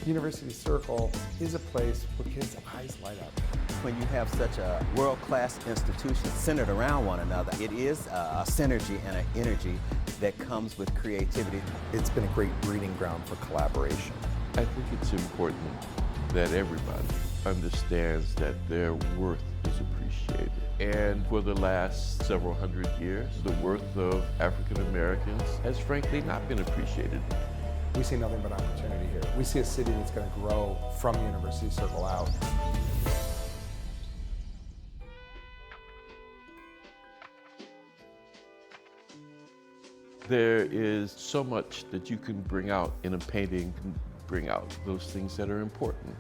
University Circle is a place where kids' eyes light up. When you have such a world-class institution centered around one another, it is a synergy and an energy that comes with creativity. It's been a great breeding ground for collaboration. I think it's important that everybody understands that their worth is appreciated. And for the last several hundred years, the worth of African Americans has frankly not been appreciated. We see nothing but opportunity here. We see a city that's going to grow from University Circle out. There is so much that you can bring out in a painting, bring out those things that are important.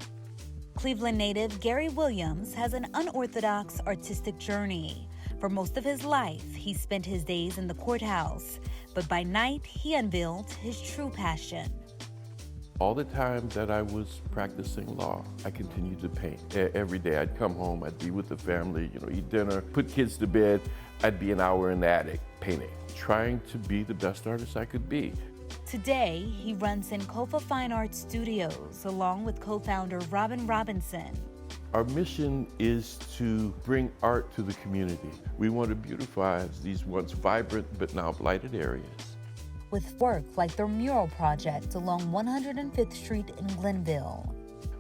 Cleveland native Gary Williams has an unorthodox artistic journey. For most of his life, he spent his days in the courthouse, but by night, he unveiled his true passion. All the time that I was practicing law, I continued to paint. Every day I'd come home, I'd be with the family, eat dinner, put kids to bed. I'd be an hour in the attic painting, trying to be the best artist I could be. Today, he runs Sankofa Fine Art Studios along with co-founder Robin Robinson. Our mission is to bring art to the community. We want to beautify these once vibrant but now blighted areas. With work like their mural project along 105th Street in Glenville.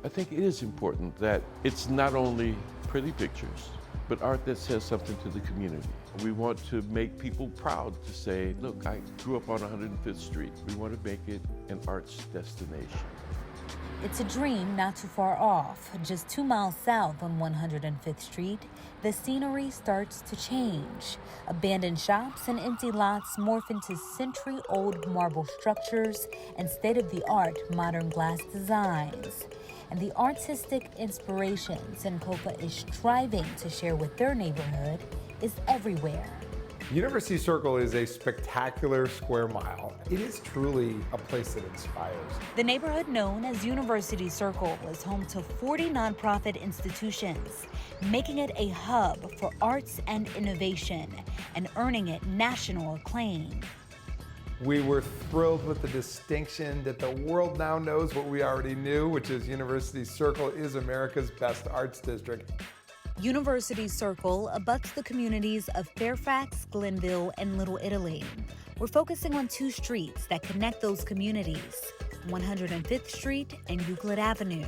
I think it is important that it's not only pretty pictures, but art that says something to the community. We want to make people proud to say, look, I grew up on 105th Street. We want to make it an arts destination. It's a dream not too far off. Just 2 miles south on 105th Street, the scenery starts to change. Abandoned shops and empty lots morph into century-old marble structures and state-of-the-art modern glass designs. And the artistic inspiration Sankofa is striving to share with their neighborhood is everywhere. University Circle is a spectacular square mile. It is truly a place that inspires. The neighborhood known as University Circle is home to 40 nonprofit institutions, making it a hub for arts and innovation and earning it national acclaim. We were thrilled with the distinction that the world now knows what we already knew, which is University Circle is America's best arts district. University Circle abuts the communities of Fairfax, Glenville, and Little Italy. We're focusing on 2 streets that connect those communities, 105th Street and Euclid Avenue.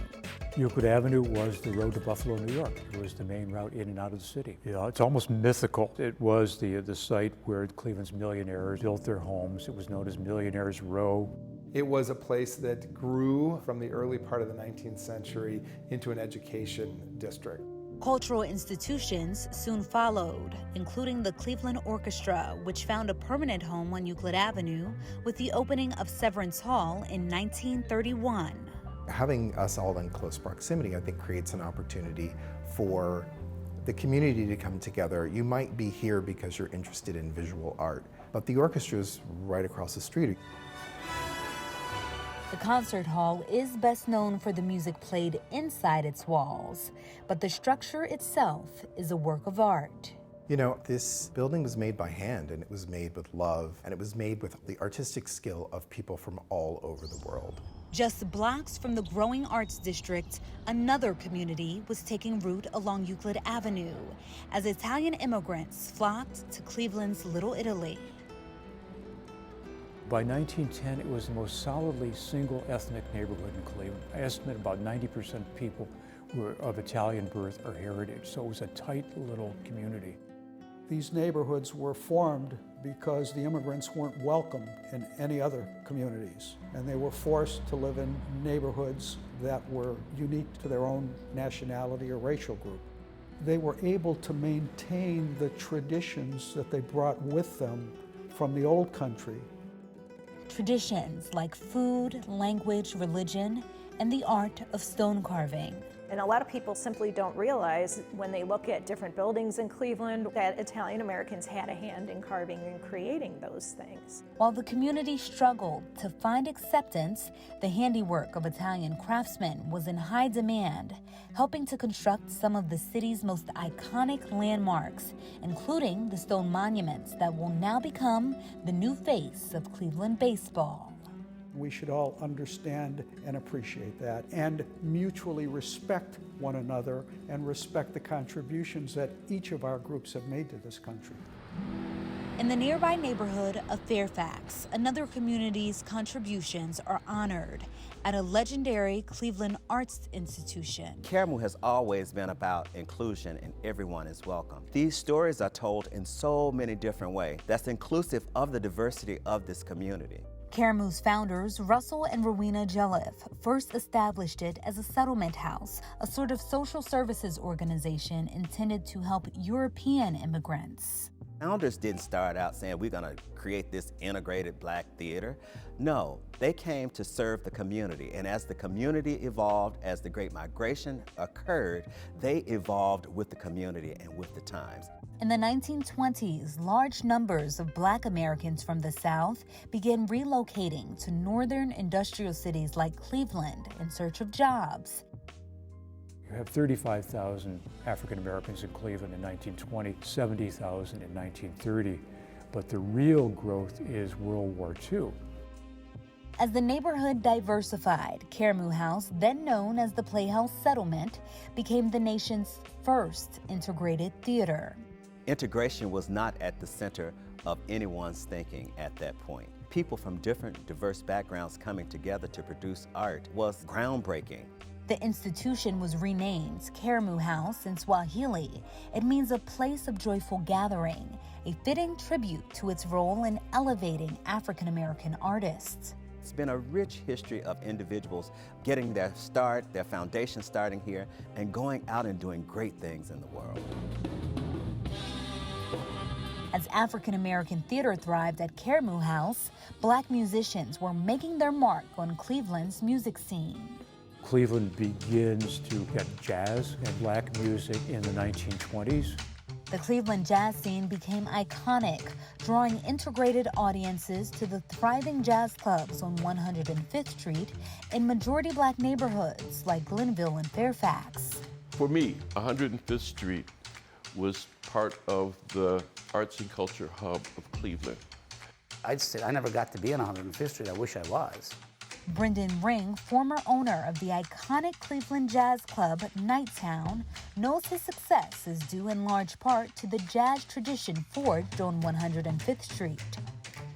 Euclid Avenue was the road to Buffalo, New York. It was the main route in and out of the city. It's almost mythical. It was the site where Cleveland's millionaires built their homes. It was known as Millionaires Row. It was a place that grew from the early part of the 19th century into an education district. Cultural institutions soon followed, including the Cleveland Orchestra, which found a permanent home on Euclid Avenue with the opening of Severance Hall in 1931. Having us all in close proximity, I think, creates an opportunity for the community to come together. You might be here because you're interested in visual art, but the orchestra is right across the street. The concert hall is best known for the music played inside its walls, but the structure itself is a work of art. This building was made by hand, and it was made with love, and it was made with the artistic skill of people from all over the world. Just blocks from the growing arts district, another community was taking root along Euclid Avenue as Italian immigrants flocked to Cleveland's Little Italy. By 1910, it was the most solidly single ethnic neighborhood in Cleveland. I estimate about 90% of people were of Italian birth or heritage, so it was a tight little community. These neighborhoods were formed because the immigrants weren't welcome in any other communities, and they were forced to live in neighborhoods that were unique to their own nationality or racial group. They were able to maintain the traditions that they brought with them from the old country. Traditions like food, language, religion, and the art of stone carving. And a lot of people simply don't realize when they look at different buildings in Cleveland that Italian Americans had a hand in carving and creating those things. While the community struggled to find acceptance, the handiwork of Italian craftsmen was in high demand, helping to construct some of the city's most iconic landmarks, including the stone monuments that will now become the new face of Cleveland baseball. We should all understand and appreciate that and mutually respect one another and respect the contributions that each of our groups have made to this country. In the nearby neighborhood of Fairfax, another community's contributions are honored at a legendary Cleveland arts institution. Caribou has always been about inclusion and everyone is welcome. These stories are told in so many different ways that's inclusive of the diversity of this community. Caribou's founders, Russell and Rowena Jelliff, first established it as a settlement house, a sort of social services organization intended to help European immigrants. Founders didn't start out saying we're going to create this integrated black theater. No, they came to serve the community. And as the community evolved, as the Great Migration occurred, they evolved with the community and with the times. In the 1920s, large numbers of Black Americans from the South began relocating to northern industrial cities like Cleveland in search of jobs. You have 35,000 African Americans in Cleveland in 1920, 70,000 in 1930, but the real growth is World War II. As the neighborhood diversified, Caribou House, then known as the Playhouse Settlement, became the nation's first integrated theater. Integration was not at the center of anyone's thinking at that point. People from different diverse backgrounds coming together to produce art was groundbreaking. The institution was renamed Caribou House in Swahili. It means a place of joyful gathering, a fitting tribute to its role in elevating African American artists. It's been a rich history of individuals getting their start, their foundation starting here, and going out and doing great things in the world. As African American theater thrived at Caribou House, Black musicians were making their mark on Cleveland's music scene. Cleveland begins to get jazz and black music in the 1920s. The Cleveland jazz scene became iconic, drawing integrated audiences to the thriving jazz clubs on 105th Street in majority Black neighborhoods like Glenville and Fairfax. For me, 105th Street was part of the arts and culture hub of Cleveland. I'd say I never got to be on 105th Street. I wish I was. Brendan Ring, former owner of the iconic Cleveland Jazz Club, Nighttown, knows his success is due in large part to the jazz tradition forged on 105th Street.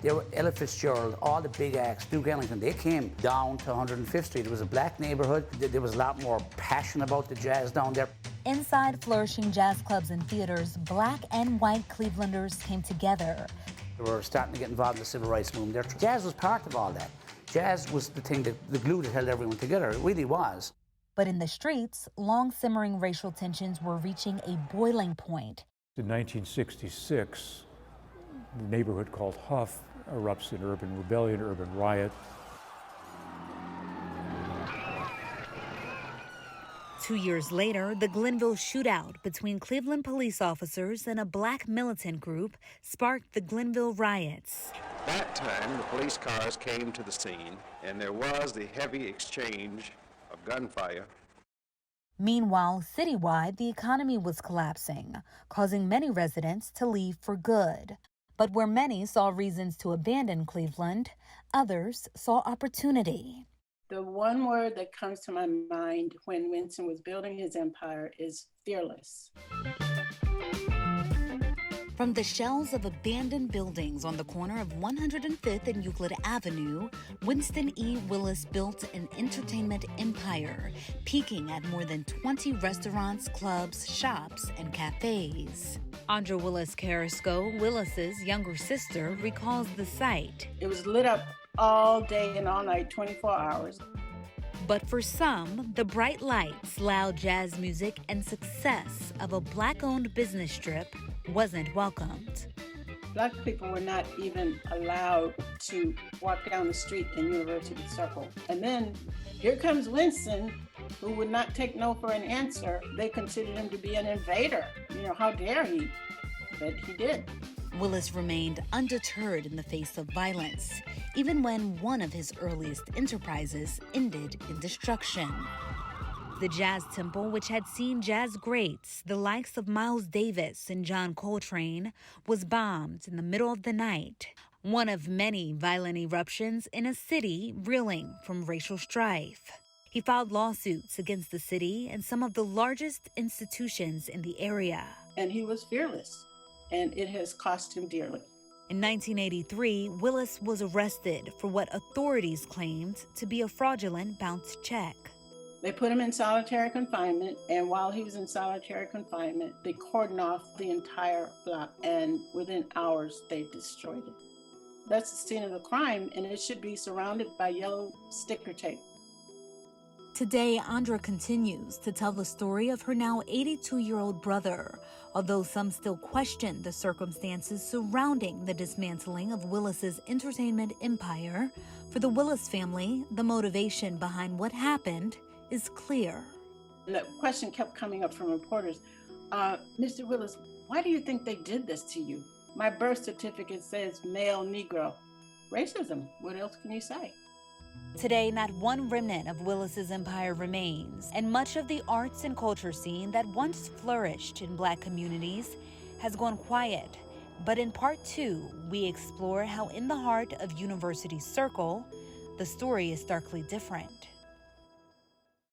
There were Ella Fitzgerald, all the big acts, Duke Ellington, they came down to 105th Street. It was a black neighborhood. There was a lot more passion about the jazz down there. Inside flourishing jazz clubs and theaters, Black and white Clevelanders came together. They were starting to get involved in the civil rights movement. Jazz was part of all that. Jazz was the thing, the glue that held everyone together. It really was. But in the streets, long simmering racial tensions were reaching a boiling point. In 1966, the neighborhood called Huff erupts in urban rebellion, urban riot. 2 years later, the Glenville shootout between Cleveland police officers and a Black militant group sparked the Glenville riots. That time, the police cars came to the scene, and there was the heavy exchange of gunfire. Meanwhile, citywide, the economy was collapsing, causing many residents to leave for good. But where many saw reasons to abandon Cleveland, others saw opportunity. The one word that comes to my mind when Winston was building his empire is fearless. From the shells of abandoned buildings on the corner of 105th and Euclid Avenue, Winston E. Willis built an entertainment empire, peaking at more than 20 restaurants, clubs, shops, and cafes. Andra Willis Carrasco, Willis's younger sister, recalls the site. It was lit up all day and all night, 24 hours. But for some, the bright lights, loud jazz music, and success of a Black-owned business strip wasn't welcomed. Black people were not even allowed to walk down the street in University Circle. And then here comes Winston, who would not take no for an answer. They considered him to be an invader. You know, how dare he? But he did. Willis remained undeterred in the face of violence, even when one of his earliest enterprises ended in destruction. The Jazz Temple, which had seen jazz greats, the likes of Miles Davis and John Coltrane, was bombed in the middle of the night. one of many violent eruptions in a city reeling from racial strife. He filed lawsuits against the city and some of the largest institutions in the area. And he was fearless, and it has cost him dearly. In 1983, Willis was arrested for what authorities claimed to be a fraudulent bounce check. They put him in solitary confinement, and while he was in solitary confinement, they cordoned off the entire block, and within hours, they destroyed it. That's the scene of the crime, and it should be surrounded by yellow sticker tape. Today, Andra continues to tell the story of her now 82-year-old brother, although some still question the circumstances surrounding the dismantling of Willis's entertainment empire. For the Willis family, the motivation behind what happened is clear. And the question kept coming up from reporters, Mr. Willis, why do you think they did this to you? My birth certificate says male Negro. Racism, what else can you say? Today, not one remnant of Willis's empire remains, and much of the arts and culture scene that once flourished in Black communities has gone quiet. But in part 2, we explore how in the heart of University Circle, the story is starkly different.